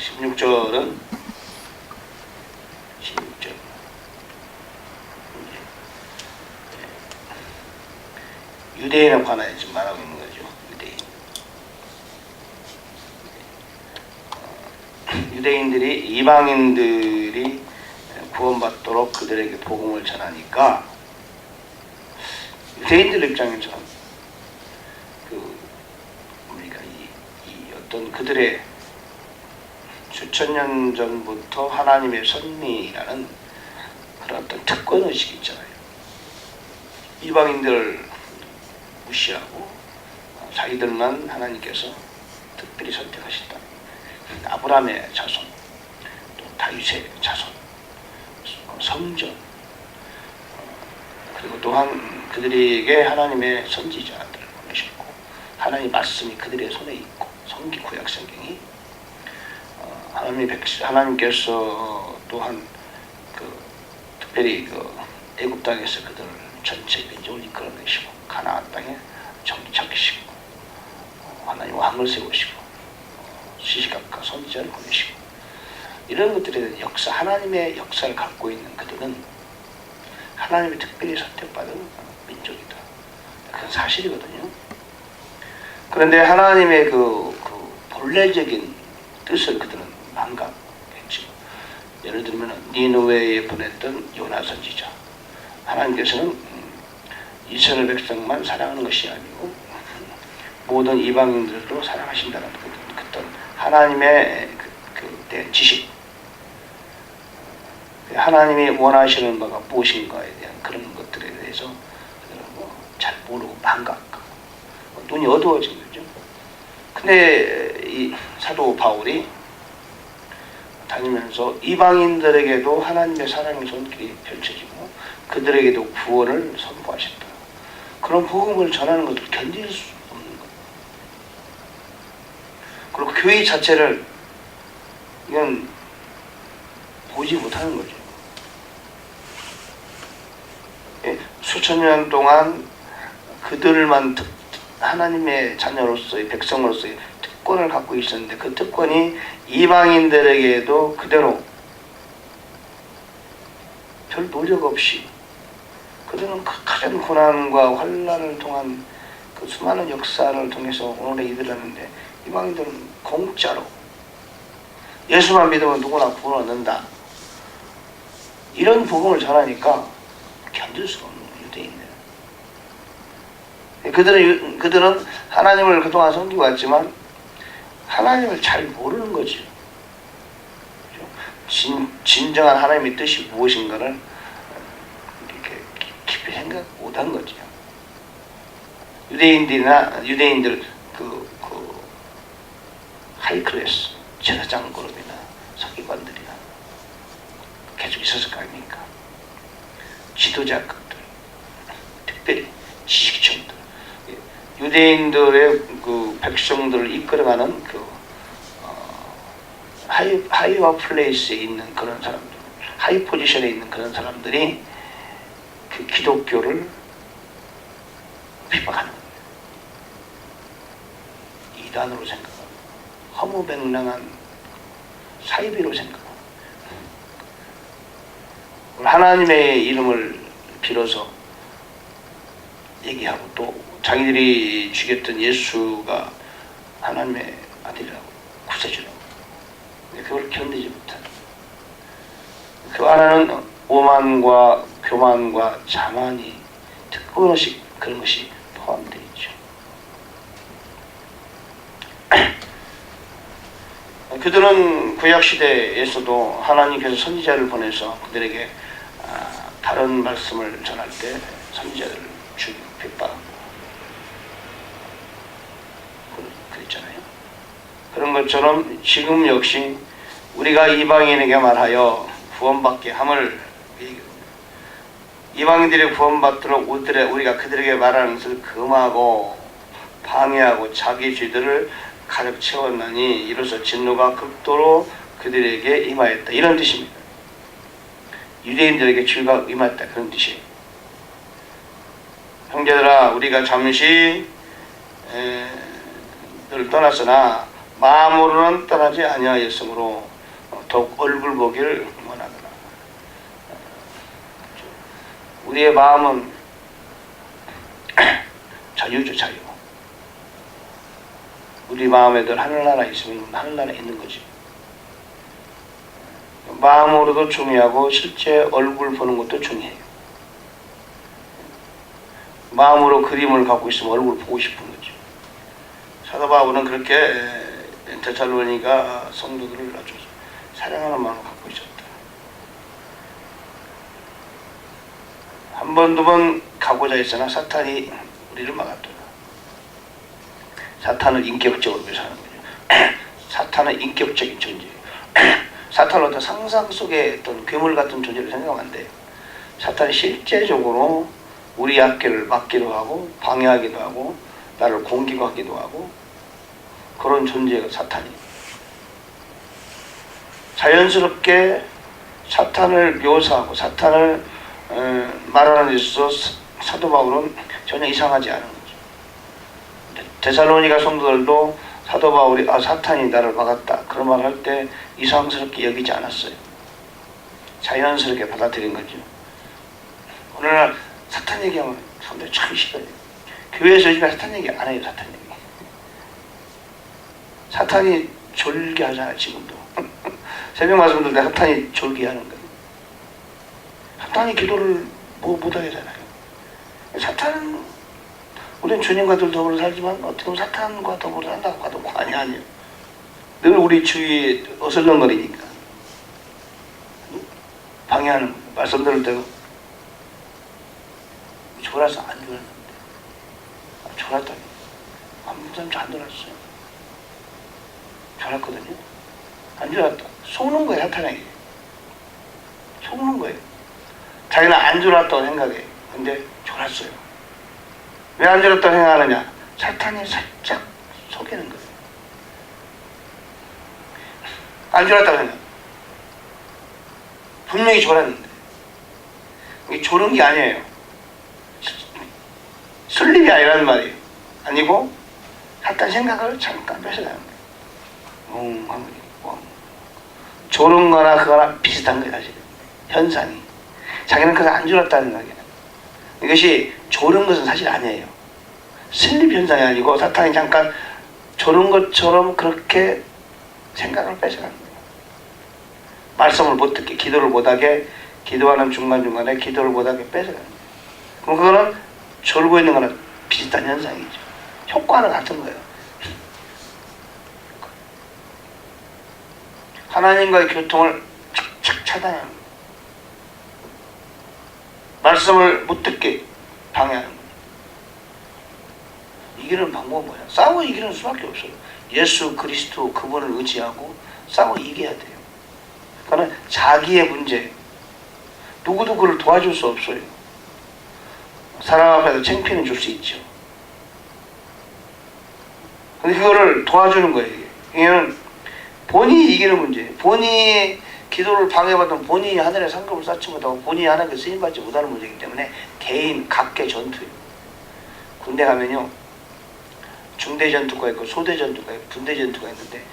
16절은 16절 유대인에 관하여 지금 말하고 있는 거죠. 유대인들이 이방인들이 구원받도록 그들에게 복음을 전하니까 유대인들 입장에서 우리가 이 어떤 그들의 수천 년 전부터 하나님의 섭리라는 그런 어떤 특권 의식이 있잖아요. 이방인들을 무시하고 자기들만 하나님께서 특별히 선택하셨다. 아브라함의 자손, 또 다윗의 자손, 성전, 그리고 또한 그들에게 하나님의 선지자들을 보내셨고 하나님의 말씀이 그들의 손에 있고 성기 구약 성경이 하나님께서 또한 특별히 애굽 땅에서 그들을 전체 민족을 이끌어내시고 가나안 땅에 정착시키고 하나님 왕을 세우시고 시시각각 선지자를 보내시고 이런 것들에 대한 역사, 하나님의 역사를 갖고 있는 그들은 하나님의 특별히 선택받은 민족이다. 그건 사실이거든요. 그런데 하나님의 본래적인 뜻을 그들은 망각했죠. 예를 들면 니느웨에 보냈던 요나 선지자, 하나님께서는 이스라엘 백성만 사랑하는 것이 아니고 모든 이방인들도 사랑하신다는 어떤 하나님의 대한 지식, 하나님이 원하시는 바가 무엇인가에 대한 그런 것들에 대해서 잘 모르고 망각하고 눈이 어두워진 거죠. 근데 이 사도 바울이 다니면서 이방인들에게도 하나님의 사랑의 손길이 펼쳐지고 그들에게도 구원을 선포하셨다. 그런 복음을 전하는 것을 견딜 수 없는 것. 그리고 교회 자체를 이건 보지 못하는 거죠. 수천 년 동안 그들만 하나님의 자녀로서의 백성으로서의 특권을 갖고 있었는데 그 특권이 이방인들에게도 그대로 별 노력 없이 그들은 가장 고난과 환난을 통한 그 수많은 역사를 통해서 오늘에 이르렀는데 이방인들은 공짜로 예수만 믿으면 누구나 구원 얻는다. 이런 복음을 전하니까 견딜 수가 없는 거예요, 유대인들. 그들은 하나님을 그동안 섬기고 왔지만 하나님을 잘 모르는 거죠. 진정한 하나님의 뜻이 무엇인가를 이렇게 깊이 생각 못한 거죠. 유대인들 하이클래스 제사장 그룹이나 서기관들이나 계속 있었을 거 아닙니까? 지도자급들, 특별히 지식층들, 유대인들의 백성들을 이끌어가는 하이어 플레이스에 있는 그런 사람들, 하이 포지션에 있는 그런 사람들이 그 기독교를 핍박하는 거예요. 이단으로 생각하고 허무맹랑한 사이비로 생각하고 하나님의 이름을 빌어서 얘기하고 또 자기들이 죽였던 예수가 하나님의 아들이라고 구세주라고 그걸 견디지 못하는 그 안에는 오만과 교만과 자만이 특권의식 그런 것이 포함되어 있죠. 그들은 구약시대에서도 하나님께서 선지자를 보내서 그들에게 다른 말씀을 전할 때 선지자들을 죽이고 핍박하고 그랬잖아요. 그런 것처럼 지금 역시 우리가 이방인에게 말하여 구원받게 함을 이방인들이 구원받도록 우리가 그들에게 말하는 것을 금하고 방해하고 자기 죄들을 가득 채웠나니 이로써 진노가 극도로 그들에게 임하였다. 이런 뜻입니다. 유대인들에게 죄가 임했다. 그런 뜻이에요. 형제들아 우리가 잠시 너를 떠났으나 마음으로는 떠나지 아니하였으므로 더욱 얼굴 보기를 원하더라. 우리의 마음은 자유죠, 자유. 우리 마음에 늘 하늘나라 있으면 하늘나라 있는 거지. 마음으로도 중요하고 실제 얼굴 보는 것도 중요해요. 마음으로 그림을 갖고 있으면 얼굴 보고 싶은 거죠. 사도 바울은 그렇게 데살로니가 성도들을 아주 사랑하는 마음을 갖고 있었다. 한 번, 두 번 가고자 했으나 사탄이 우리를 막았더라. 사탄은 인격적으로 묘사하는 거죠. 사탄은 인격적인 존재예요. 사탄은 어떤 상상 속의 어떤 괴물 같은 존재를 생각하면 안 돼요. 사탄이 실제적으로 우리 앞길을 막기도 하고 방해하기도 하고 나를 공격하기도 하고 그런 존재가 사탄이에요. 자연스럽게 사탄을 묘사하고 사탄을 말하는 데 있어서 사도 바울은 전혀 이상하지 않은 거죠. 데살로니가 성도들도 사도 바울이 사탄이 나를 막았다 그런 말을 할 때 이상스럽게 여기지 않았어요. 자연스럽게 받아들인 거죠. 오늘날 사탄 얘기하면 사람들이 참 싫어요. 교회에서 요즘에 사탄 얘기 안 해요. 사탄 얘기. 사탄이 졸기하잖아요. 지금도. 새벽 말씀들 때 사탄이 졸기하는 거예요. 사탄이 기도를 못하게 하잖아요. 사탄은 우리는 주님과 더불어 살지만 어떻게 보면 사탄과 더불어 산다고 봐도 과언이 아니에요. 늘 우리 주위에 어슬렁거리니까 방해하는 거예요. 말씀 들을 때도 졸아서 안 졸았는데 졸았다니 아무 사람도 안 졸았어요. 졸았거든요. 안 졸았다. 속는 거예요. 사탄에게 속는 거예요. 자기는 안 졸았다고 생각해. 근데 졸았어요. 왜 안 졸았다고 생각하느냐? 사탄이 살짝 속이는 거예요. 안 졸았다고 생각. 분명히 졸았는데 이게 졸은 게 아니에요. 슬립이 아니라는 말이에요. 아니고 사탄 생각을 잠깐 뺏어가는 거예요. 졸은 거나 그거나 비슷한 거예요. 사실 현상이. 자기는 그거 안 졸았다는 거예요. 이것이 졸은 것은 사실 아니에요. 슬립 현상이 아니고 사탄이 잠깐 졸은 것처럼 그렇게 생각을 뺏어가는 거예요. 말씀을 못 듣게, 기도를 못하게, 기도하는 중간중간에 기도를 못하게 뺏어가는 거예요. 그럼 그거는 졸고 있는 거는 비슷한 현상이죠. 효과는 같은 거예요. 하나님과의 교통을 착착 차단하는 거예요. 말씀을 못 듣게 방해하는 거예요. 이기는 방법은 뭐야? 싸워 이기는 수밖에 없어요. 예수 그리스도 그분을 의지하고 싸워 이겨야 돼요. 그러니까 자기의 문제, 누구도 그를 도와줄 수 없어요. 사람 앞에서 창피는 줄 수 있죠. 근데 그거를 도와주는 거예요. 이게는 본인이 이기는 문제예요. 본인이 기도를 방해받으면 본인이 하늘에 상급을 쌓지 못하고 본인이 하나님께 쓰임받지 못하는 문제이기 때문에 개인 각계 전투예요. 군대 가면요 중대 전투가 있고 소대 전투가 있고 분대 전투가 있는데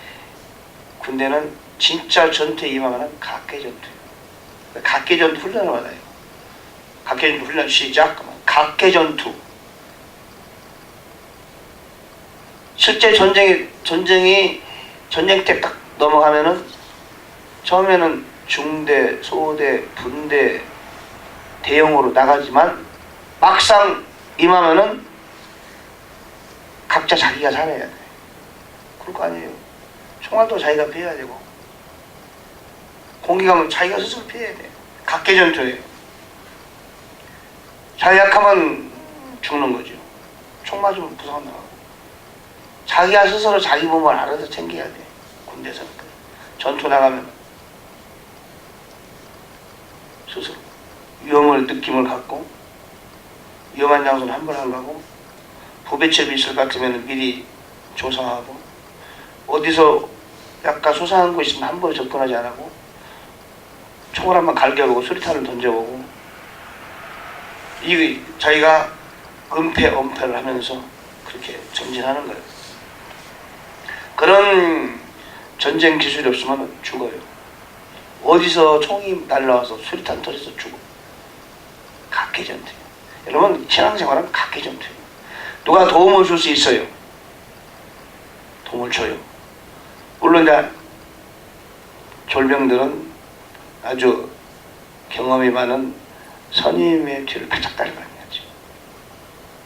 군대는 진짜 전투에 임하면 각계 전투예요. 각계 전투 훈련을 받아요. 각계 전투 훈련 시작. 각계 전투. 실제 전쟁이 전쟁때 딱 넘어가면은 처음에는 중대, 소대, 분대, 대형으로 나가지만 막상 임하면은 각자 자기가 살아야 돼. 그럴 거 아니에요. 총알도 자기가 피해야 되고 공기 가면 자기가 스스로 피해야 돼. 각계 전투예요. 자기 약하면 죽는 거죠. 총 맞으면 부상 나가고. 자기가 스스로 자기 몸을 알아서 챙겨야 돼. 군대에서는. 전투 나가면 스스로 위험을 느낌을 갖고 위험한 장소는 한 번 안 가고 부배첩이 있을 것 같으면 미리 조사하고 어디서 약간 소상한 거 있으면 한 번에 접근하지 않고 총을 한번 갈겨보고 수리탄을 던져보고 이게 자기가 엄폐를 하면서 그렇게 전진하는 거예요. 그런 전쟁 기술이 없으면 죽어요. 어디서 총이 날라와서 수리탄 터져서 죽어. 각개전투예요. 여러분 신앙생활은 각개전투예요. 누가 도움을 줄 수 있어요. 도움을 줘요. 물론 이제 졸병들은 아주 경험이 많은 선임의 뒤를 바짝 따라다녀야지.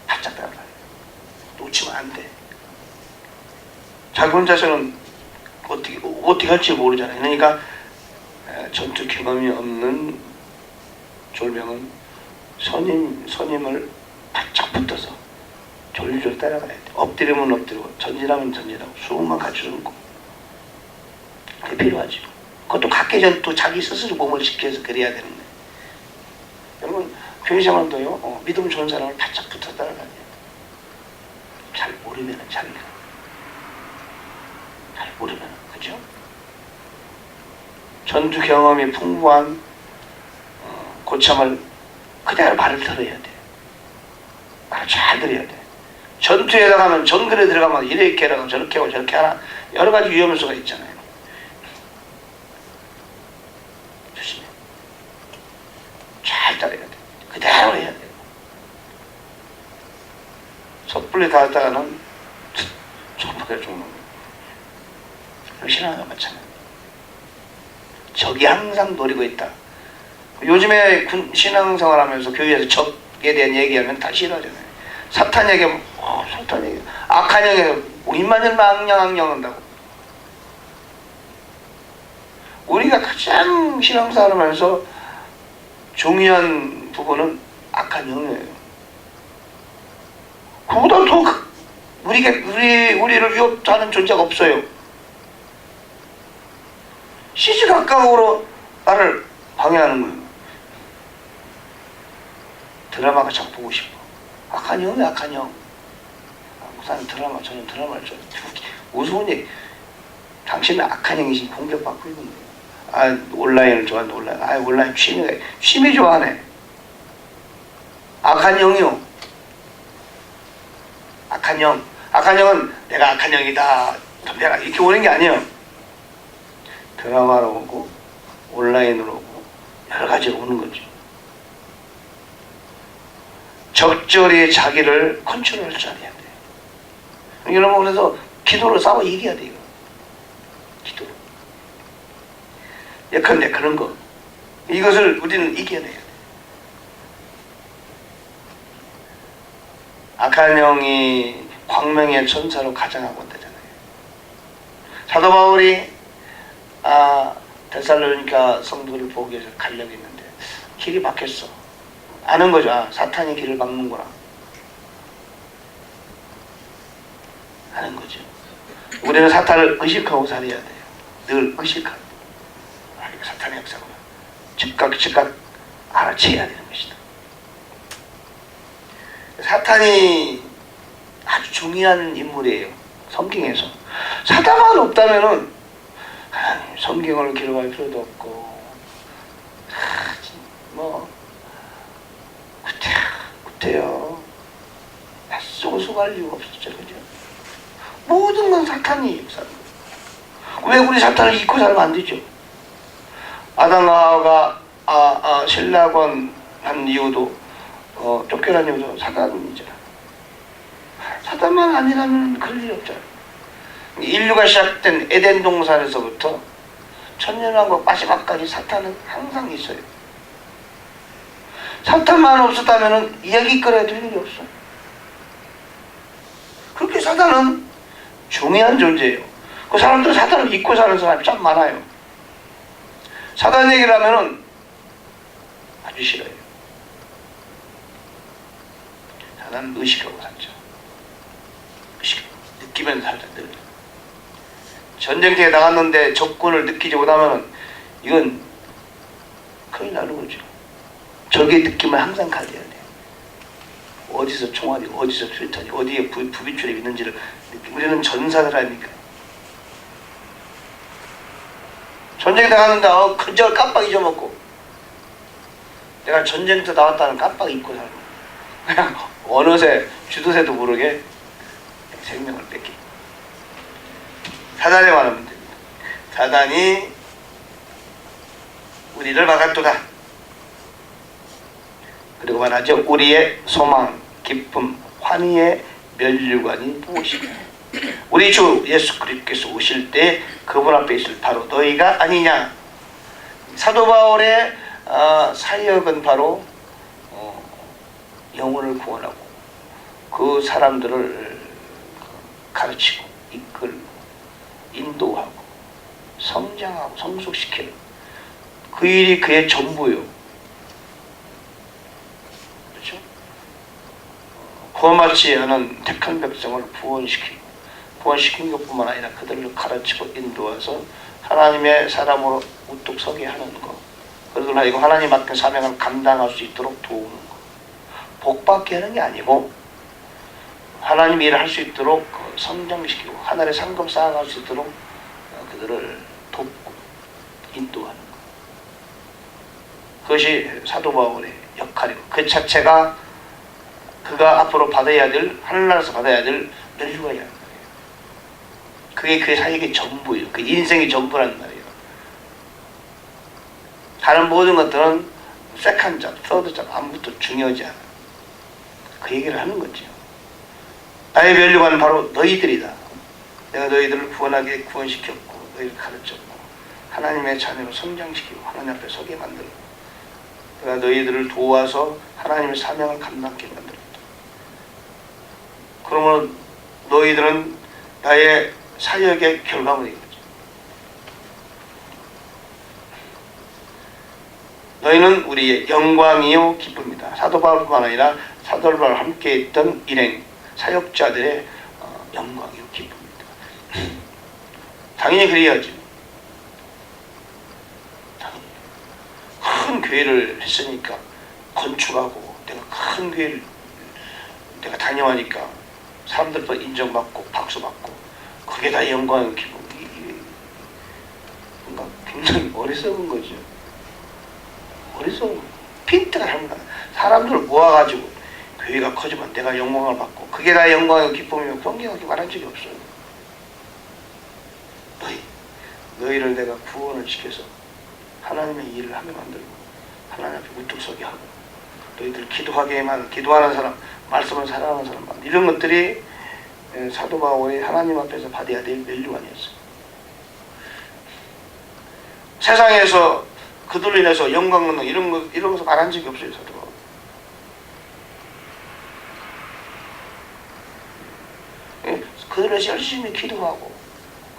바짝 따라다녀. 놓치면 안 돼. 자기 혼자서는 어떻게 할지 모르잖아요. 그러니까 전투 경험이 없는 졸병은 선임을 바짝 붙어서 졸졸 따라가야 돼. 엎드리면 엎드리고 전진하면 전진하고 수음만 갖춰주고 그게 필요하죠. 그것도 각개전투 자기 스스로 몸을 지켜서 그래야 되는데 여러분 교회생활도요 믿음 좋은 사람을 바짝 붙어 따라가야 돼요. 잘 모르면은 잘 모르면은 그죠? 전투 경험이 풍부한 고참을 그대로 말을 들어야 돼. 말을 잘 들어야 돼. 전투에 나가면 정글에 들어가면 이렇게 하고 저렇게 하고 저렇게 하나 여러 가지 위험수가 있잖아요. 조심해. 잘 따라야 돼. 그대로 해야 돼. 섣불리 닿았다가는 촛불에 죽는 거예요. 신앙과 마찬가지. 적이 항상 노리고 있다. 요즘에 신앙생활 하면서 교회에서 적에 대한 얘기하면 다 싫어하잖아요. 사탄 얘기하면 사탄 얘기 악한 얘기하면 인만을 악령 한다고. 우리가 가장 신앙생활 하면서 중요한 부분은 악한 영이에요. 그보다 더 우리를 위협하는 존재가 없어요. 시시각각으로 나를 방해하는 거예요. 드라마가 참 보고 싶어. 악한 영이 악한 영. 목사님 드라마, 저는 드라마를 좀 우스운 얘기. 당신은 악한 영이지 공격받고 있는 거예요. 온라인을 좋아하는데 온라인 취미 좋아하네. 악한 영이요. 악한 영은 내가 악한 영이다. 내가 이렇게 오는 게 아니에요. 드라마로 오고 온라인으로 오고 여러 가지로 오는 거죠. 적절히 자기를 컨트롤할 줄 알아야 돼요. 여러분 그래서 기도로 싸워 이겨야 돼요. 기도로. 예컨대 그런 거. 이것을 우리는 이겨내야 돼요. 악한 영이 광명의 천사로 가장하고 온다잖아요. 사도 바울이 데살로니가 성도를 보기 위해서 가려고 했는데 길이 막혔어. 아는 거죠. 사탄이 길을 막는구나. 아는 거죠. 우리는 사탄을 의식하고 살아야 돼요. 늘 의식하고. 사탄의 역사구나. 즉각 알아채야 되는 것이다. 사탄이 아주 중요한 인물이에요. 성경에서. 사탄만 없다면은 성경을 기록할 필요도 없고 구태여 낯쏘고 수고할 이유가 없었죠. 그죠? 모든 건 사탄이 역사는 왜 우리 사탄을 잊고 살면 안 되죠? 아담과 하와가 신라권 한 이유도 쫓겨난 이유도 사탄이잖아. 사탄만 아니라면 그럴 일 없잖아. 인류가 시작된 에덴 동산에서부터 천년왕국 마지막까지 사탄은 항상 있어요. 사탄만 없었다면 이야기거리가 될 일이 없어. 그렇게 사탄은 중요한 존재예요. 그 사람들은 사탄을 잊고 사는 사람이 참 많아요. 사탄 얘기를 하면은 아주 싫어요. 사탄은 의식하고 살죠. 느끼면서 살자. 늘. 전쟁터에 나갔는데 적군을 느끼지 못하면 이건 큰일 나는 거죠. 적의 느낌을 항상 가져야 돼요. 어디서 총알이, 어디서 수류탄이, 어디에 부비출이 있는지를 우리는 전사를 하니까. 전쟁에 나갔는데 그저 깜빡 잊어먹고 내가 전쟁터 나왔다는 깜빡 잊고 살고 그냥 어느새 주도새도 모르게 생명을 뺏기. 사단에 관한 문제입니다. 사단이 우리를 막았도다. 그리고 말하죠. 우리의 소망, 기쁨, 환희의 면류관이 무엇이냐. 우리 주 예수 그리스도께서 오실 때 그분 앞에 있을 바로 너희가 아니냐. 사도 바울의 사역은 바로 영혼을 구원하고 그 사람들을 가르치고 이끌고 인도하고 성장하고 성숙시키는 그 일이 그의 전부요. 그렇죠? 구원받지 않은 택한 백성을 구원시킨 것뿐만 아니라 그들을 가르치고 인도해서 하나님의 사람으로 우뚝 서게 하는 것, 그들을 하여금 하나님 맡긴 사명을 감당할 수 있도록 도우는 것, 복받게 하는 게 아니고 하나님 일을 할 수 있도록 성장시키고 하늘의 상급 쌓아갈 수 있도록 그들을 돕고 인도하는 것. 그것이 사도 바울의 역할이고 그 자체가 그가 앞으로 받아야 될, 하늘나라에서 받아야 될 멸류관이라는 거예요. 그게 그의 사역의 전부예요. 그 인생의 전부라는 말이에요. 다른 모든 것들은 세컨 잡, 서드 잡 아무것도 중요하지 않아. 그 얘기를 하는 거죠. 나의 멸류관은 바로 너희들이다. 내가 너희들을 구원하게 구원시켰고 너희를 가르쳤고 하나님의 자녀로 성장시키고 하나님 앞에 서게 만들고 내가 너희들을 도와서 하나님의 사명을 감당하게 만들었다. 그러면 너희들은 나의 사역의 결과물인 거죠. 너희는 우리의 영광이요 기쁨이다. 사도 바울뿐만 아니라 사도 바울과 함께 있던 일행 사역자들의 영광이요 기쁨이다. 당연히 그래야지. 큰 교회를 했으니까 건축하고 내가 큰 교회를 내가 다녀가니까 사람들도 인정받고 박수받고 그게 다 영광이요 기쁨. 뭔가 굉장히 어리석은 거죠. 어리석은 핀트가 잘못한 사람들을 모아가지고 교회가 커지면 내가 영광을 받고 그게 다 영광이요 기쁨이면 성경에 말한 적이 없어요. 너희를 내가 구원을 시켜서 하나님의 일을 하게 만들고 하나님 앞에 우뚝 서게 하고 너희들 기도하는 사람, 말씀을 사랑하는 사람 이런 것들이 사도 바울이 하나님 앞에서 받아야 될 멸류관이었어요. 세상에서 그들로 인해서 영광 얻는 이런 것을 말한 적이 없어요. 사도 바울. 그들에서 열심히 기도하고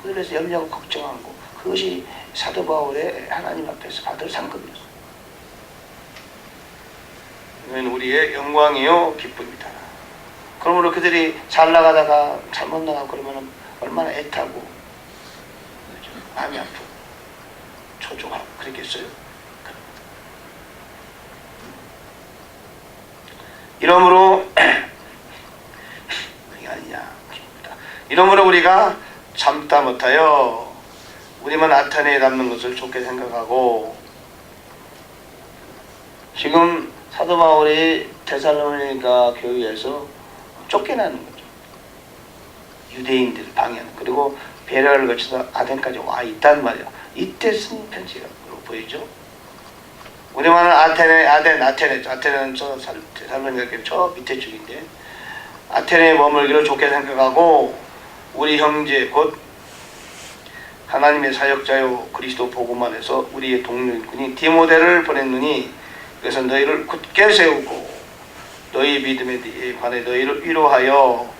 그들에서 염려하고 걱정하고 그것이 사도 바울의 하나님 앞에서 받을 상급이었어요. 이는 우리의 영광이요 기쁨이다. 그러므로 그들이 잘 나가다가 잘못 나가고 그러면 얼마나 애타고 마음이 아프고 초조하고 그랬겠어요. 이러므로 이게 아니냐 기쁩니다. 이러므로 우리가 참다 못하여 우리만 아테네에 남는 것을 좋게 생각하고 지금 사도 바울이 데살로니가 교회에서 쫓겨나는 거죠. 유대인들 방해하는 그리고 베레아를 거쳐서 아덴까지 와 있단 말이야. 이때 쓴 편지라고 보이죠. 우리만은 아테네는 저 데살로니가 교회 저 밑에 쪽인데 아테네에 머물기를 좋게 생각하고 우리 형제 곧 하나님의 사역자요 그리스도 복음 안에서 우리의 동료인꾼이 디모데를 보냈느니 그래서 너희를 굳게 세우고 너희 믿음에 관해 너희를 위로하여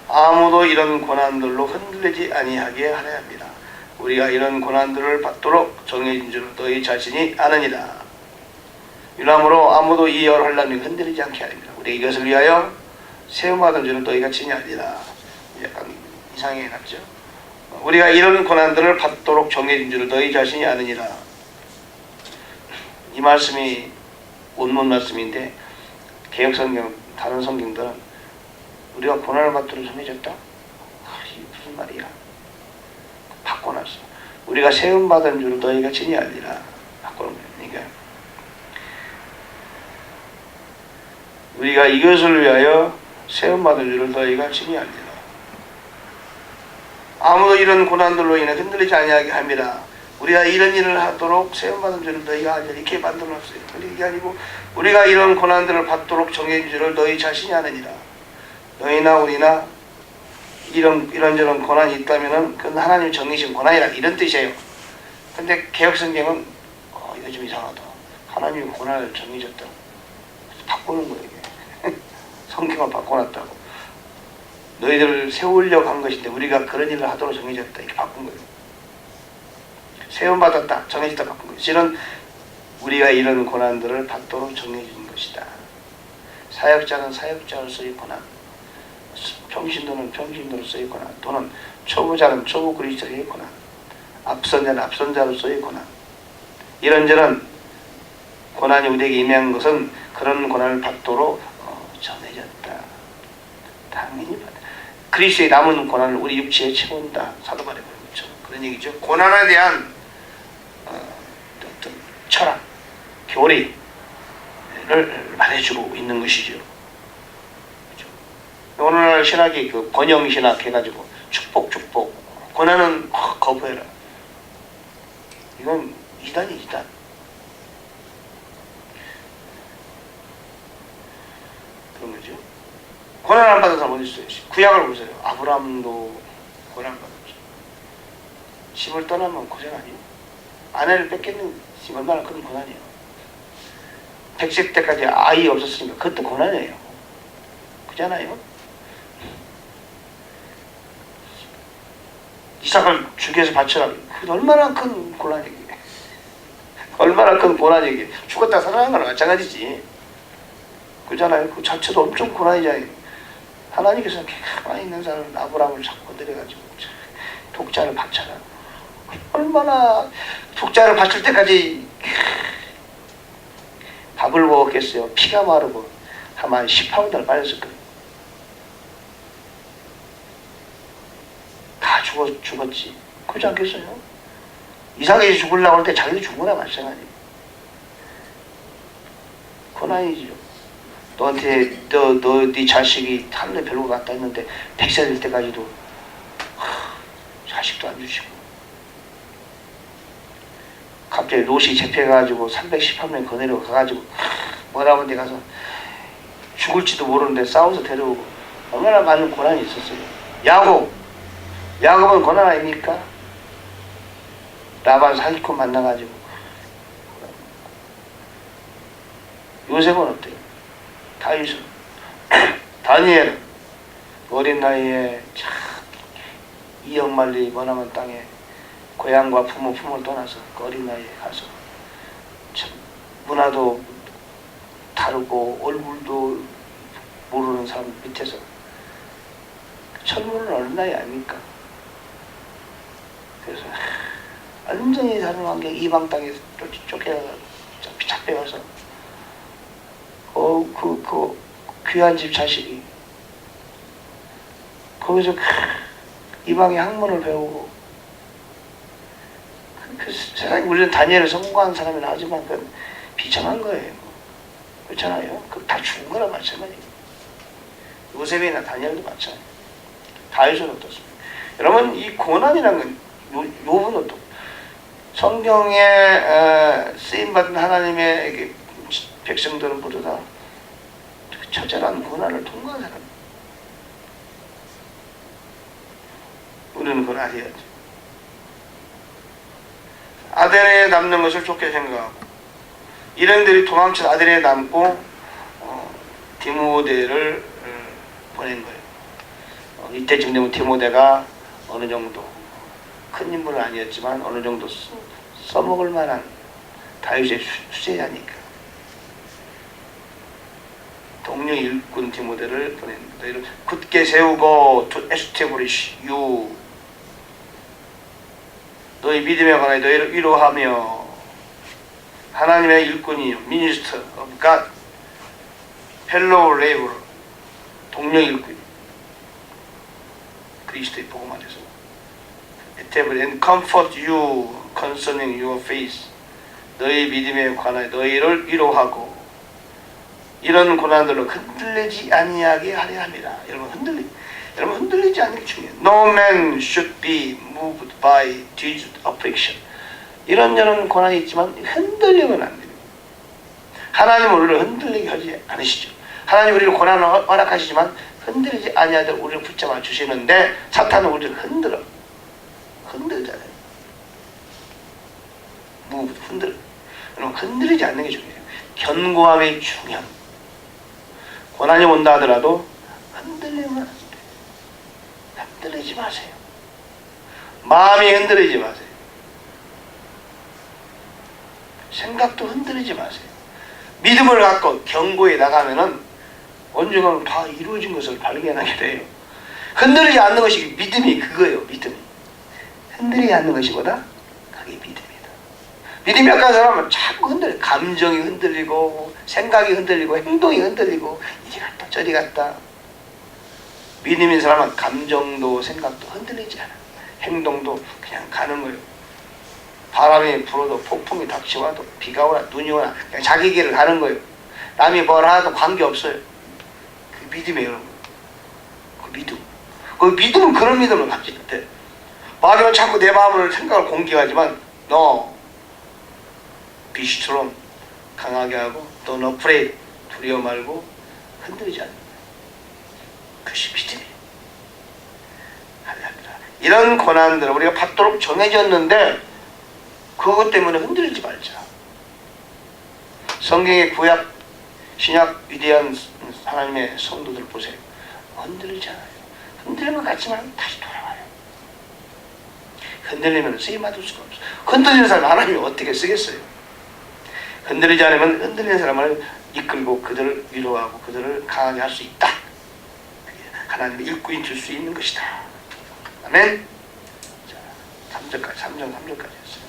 아무도 이런 고난들로 흔들리지 아니하게 하려 합니다. 우리가 이런 고난들을 받도록 정해진 줄 너희 자신이 아느니라. 이러므로 아무도 이 열환란을 흔들리지 않게 하렵니다. 우리 이것을 위하여 세움받은 줄은 너희가 친히 알리라. 약간 이상하게 났죠. 우리가 이런 고난들을 받도록 정해진 줄을 너희 자신이 아느니라. 이 말씀이 원문 말씀인데 개혁성경 다른 성경들은 우리가 고난을 받도록 정해졌다? 이게 무슨 말이야? 바꿔놨어. 우리가 세움받은 줄을 너희가 친히 알리라. 바꿔놓은 거니까 우리가 이것을 위하여 세움받은 줄을 너희가 친히 알리라. 아무도 이런 고난들로 인해 흔들리지 아니하게 함이라. 우리가 이런 일을 하도록 세움받은 줄을 너희가 알려 이렇게 만들어놨어요. 이게 아니고 우리가 이런 고난들을 받도록 정해진 줄을 너희 자신이 아느니라. 너희나 우리나 이런저런 고난이 있다면은 그건 하나님 정해진 고난이라 이런 뜻이에요. 근데 개혁성경은 이거 좀 이상하다. 하나님이 고난을 정해졌다. 바꾸는 거예요. 이게. 성경을 바꿔놨다고. 너희들을 세우려고 한 것인데 우리가 그런 일을 하도록 정해졌다. 이렇게 바꾼 거예요. 세움받았다. 정해졌다. 바꾼 거예요. 실은 우리가 이런 고난들을 받도록 정해진 것이다. 사역자는 사역자로서의 고난, 평신도는 평신도로서의 고난, 또는 초보자는 초보 그리스도의 고난, 앞선자는 앞선자로서의 고난. 이런저런 고난이 우리에게 임한 것은 그런 고난을 받도록 정해졌다. 당연히 받아. 그리스도의 남은 고난을 우리 육체에 채운다. 사도 바울이 그런 거죠. 그런 얘기죠. 고난에 대한 어떤 철학, 교리를 말해주고 있는 것이죠. 그렇죠? 오늘날 신학이 그 번영신학 해가지고 축복, 고난은 거부해라. 이건 이단이 이단. 그런 거죠. 고난 안 받은 사람 어디 있어요? 구약을 보세요. 아브라함도 고난 받았죠. 집을 떠나면 고생 아니에요? 아내를 뺏기는 얼마나 큰 고난이에요. 100세 때까지 아이 없었으니까 그것도 고난이에요. 그잖아요. 이삭을 죽여서 바쳐라. 그게 얼마나 큰 고난이에요. 얼마나 큰 고난이에요. 죽었다 살아난 거랑 마찬가지지. 그잖아요. 그 자체도 엄청 고난이잖아요. 하나님께서 가만히 있는 사람을 아브라함을 자꾸 건드려가지고 독자를 바쳐라. 얼마나 독자를 바칠 때까지 밥을 먹었겠어요. 피가 마르고 한 10파운드를 빠졌을 거예요. 다 죽었지. 그렇지 않겠어요? 이삭이 죽으려고 할 때 자기도 죽은 거나 마찬가지예요. 고난이죠. 너한테 네 자식이 하늘에 별로 갔다 했는데 100세 될 때까지도 자식도 안 주시고 갑자기 롯이 잡혀가지고 318명 거느리고 가가지고 뭐라고 데 가서 죽을지도 모르는데 싸워서 데려오고 얼마나 많은 고난이 있었어요. 야곱은 고난 아닙니까? 라반 사기꾼 만나가지고. 요셉은 어때요? 다윗은 다니엘은 어린 나이에 참 이역만리 머나먼 땅에 고향과 품을 떠나서 어린 나이에 가서 참 문화도 다르고 얼굴도 모르는 사람 밑에서 철문은 어린 나이 아닙니까? 그래서 완전히 다른 환경 이방 땅에 쫓겨나서 잡혀가서 그 귀한 집 자식이 거기서 이방의 학문을 배우고 그 세상에 우리는 다니엘을 성공한 사람이라 하지만 그건 비참한 거예요. 그렇잖아요. 그 다 죽은 거나 마찬가지예요. 요셉이나 다니엘도 마찬가지예요. 다윗은 어떻습니까? 여러분 이 고난이라는 건 욥은 어떻고 성경에 쓰임받은 하나님의 백성들은 모두 다 처절한 고난을 통과한 사람. 우리는 그걸 알아야죠. 아덴에 남는 것을 좋게 생각하고 일행들이 도망쳐 아덴에 남고 디모데를 보낸 거예요. 이때쯤 되면 디모데가 어느 정도 큰 인물은 아니었지만 어느 정도 써먹을 만한 다윗의 수제자니까 동료 일꾼 디모데를 보냅니다. 너희를 굳게 세우고 to establish you 너희 믿음에 관하여 너희를 위로하며 하나님의 일꾼이요 minister of God fellow laborer 동료 일꾼 그리스도의 복음 안에서 establish and comfort you concerning your faith 너희 믿음에 관하여 너희를 위로하고 이런 고난들로 흔들리지 아니하게 하려 합니다. 여러분 여러분 흔들리지 않는 게 중요해요. No man should be moved by these affliction. 이런 고난이 있지만 흔들리면 안 됩니다. 하나님은 우리를 흔들리게 하지 않으시죠. 하나님 우리를 고난을 허락하시지만 흔들리지 아니하도록 우리를 붙잡아 주시는데 사탄은 우리를 흔들잖아요. 흔들어. 여러분 흔들리지 않는 게 중요해요. 견고함이 중요합니다. 고난이 온다 하더라도 흔들리면 안 돼요. 흔들리지 마세요. 마음이 흔들리지 마세요. 생각도 흔들리지 마세요. 믿음을 갖고 경고에 나가면은 언젠가는 다 이루어진 것을 발견하게 돼요. 흔들리지 않는 것이 믿음이 그거예요. 믿음이. 흔들리지 않는 것이보다 그게 믿음이다. 믿음이 약한 사람은 자꾸 흔들려. 감정이 흔들리고 생각이 흔들리고 행동이 흔들리고 이리 갔다 저리 갔다. 믿음인 사람은 감정도 생각도 흔들리지 않아. 행동도 그냥 가는 거예요. 바람이 불어도 폭풍이 닥치와도 비가 오나 눈이 오나 그냥 자기 길을 가는 거예요. 남이 뭐라 하도 관계없어요. 그 믿음이에요. 여러분. 그 믿음. 그 믿음은 그런 믿음을 갖지 못해. 마귀는 자꾸 내 마음을 생각을 공격하지만 너 비슈처럼 강하게 하고 Don't afraid 두려워 말고 흔들리지 않는다. 그것이 믿음이에요. 할렐루야. 이런 고난들을 우리가 받도록 정해졌는데 그것 때문에 흔들리지 말자. 성경의 구약, 신약 위대한 하나님의 성도들 보세요. 흔들리지 않아요. 흔들리는 것 같지만 다시 돌아와요. 흔들리면 쓰임받을 수가 없어요. 흔들리는 사람 하나님이 어떻게 쓰겠어요? 흔들리지 않으면 흔들리는 사람을 이끌고 그들을 위로하고 그들을 강하게 할 수 있다. 하나님의 일꾼이 줄 수 있는 것이다. 아멘. 자, 3절까지 했어요.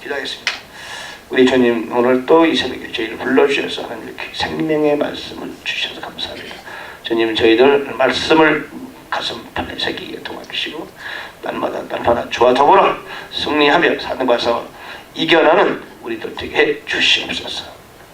기도하겠습니다. 우리 주님 오늘 또 이 새벽에 저희를 불러주셔서 하나님 이렇게 생명의 말씀을 주셔서 감사합니다. 주님 저희들 말씀을 가슴판에 새기게 도와주시고 날마다 주와 더불어 승리하며 사는 것에서 이겨나는 우리들 되게 해 주시옵소서.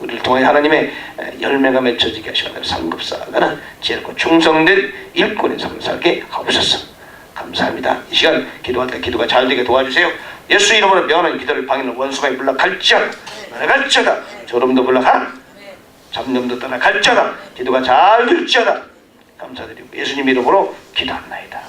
우리를 통해 하나님의 열매가 맺혀지게 하시고 상급사가는 지혜롭고 충성된 일꾼의 삶을 살게 하옵소서. 감사합니다. 이 시간 기도할 때 기도가 잘 되게 도와주세요. 예수 이름으로 면한 기도를 방해하는 원수가 물러갈지어다. 날아갈지어다. 조름도 물러가라. 잡념도 떠나갈지어다. 기도가 잘 될지어다. 감사드리고 예수님 이름으로 기도합니다.